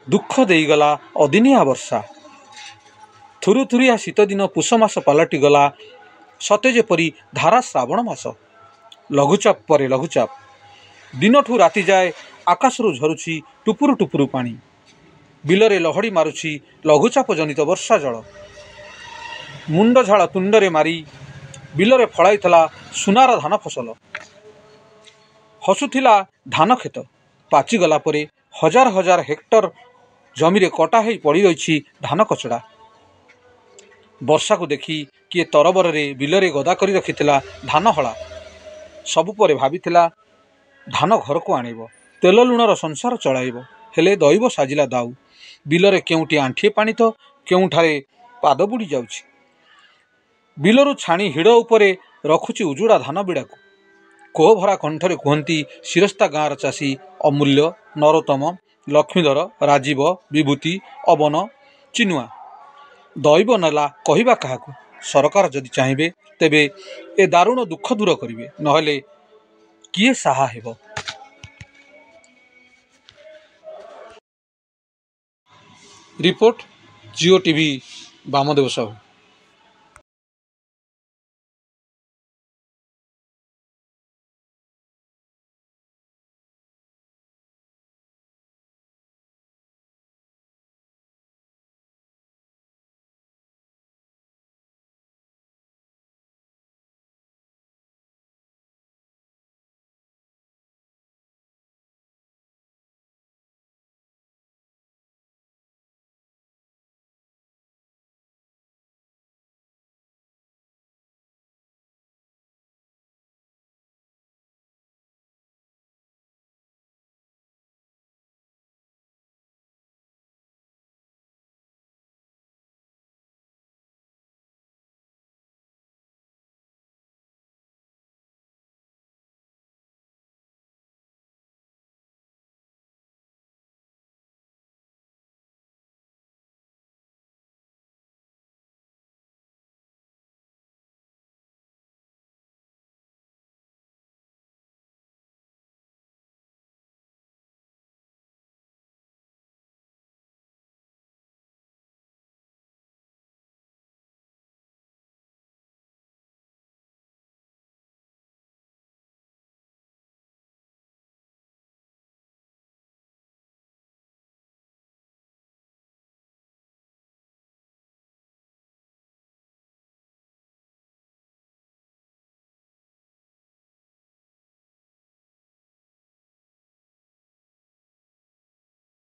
ଦୁଃଖ ଦେଇଗଲା ଅଦିନିଆ ବର୍ଷା। ଥୁରୁଥୁରିଆ ଶୀତଦିନ ପୁଷ ମାସ ପାଲଟିଗଲା ସତେ ଯେପରି ଧାରା ଶ୍ରାବଣ ମାସ। ଲଘୁଚାପ ପରେ ଲଘୁଚାପ। ଦିନଠୁ ରାତି ଯାଏ ଆକାଶରୁ ଝରୁଛି ଟୁପୁରୁ ଟୁପୁରୁ ପାଣି। ବିଲରେ ଲହଡ଼ି ମାରୁଛି ଲଘୁଚାପ ଜନିତ ବର୍ଷା ଜଳ। ମୁଣ୍ଡ ଝାଳ ତୁଣ୍ଡରେ ମାରି ବିଲରେ ଫଳାଇଥିଲା ସୁନାର ଧାନ ଫସଲ। ହସୁଥିଲା ଧାନ କ୍ଷେତ। ପାଚିଗଲା ପରେ ହଜାର ହଜାର ହେକ୍ଟର ଜମିରେ କଟା ହୋଇ ପଡ଼ି ରହିଛି ଧାନ କଚଡ଼ା। ବର୍ଷାକୁ ଦେଖି କିଏ ତରବରରେ ବିଲରେ ଗଦା କରି ରଖିଥିଲା ଧାନ ହଳା। ସବୁ ପରେ ଭାବିଥିଲା ଧାନ ଘରକୁ ଆଣିବ, ତେଲ ଲୁଣର ସଂସାର ଚଳାଇବ। ହେଲେ ଦଇବ ସାଜିଲା ଦାଉ। ବିଲରେ କେଉଁଠି ଆଣ୍ଠିଏ ପାଣି ତ କେଉଁଠାରେ ପାଦ ବୁଡ଼ି ଯାଉଛି। ବିଲରୁ ଛାଣି ହିଡ଼ ଉପରେ ରଖୁଛି ଉଜୁଡ଼ା ଧାନ ବିଡ଼ାକୁ। କୋହଭରା କଣ୍ଠରେ କୁହନ୍ତି ଶିରସ୍ତା ଗାଁର ଚାଷୀ ଅମୂଲ୍ୟ, ନରୋତ୍ତମ, ଲକ୍ଷ୍ମୀଧର, ରାଜୀବ, ବିଭୂତି, ଅବନ, ଚିନୁଆ। ଦଇବ ନେଲା କହିବା କାହାକୁ? ସରକାର ଯଦି ଚାହିଁବେ ତେବେ ଏ ଦାରୁଣ ଦୁଃଖ ଦୂର କରିବେ, ନହେଲେ କିଏ ସାହା ହେବ? Report Jio TV Bamdev Sahu.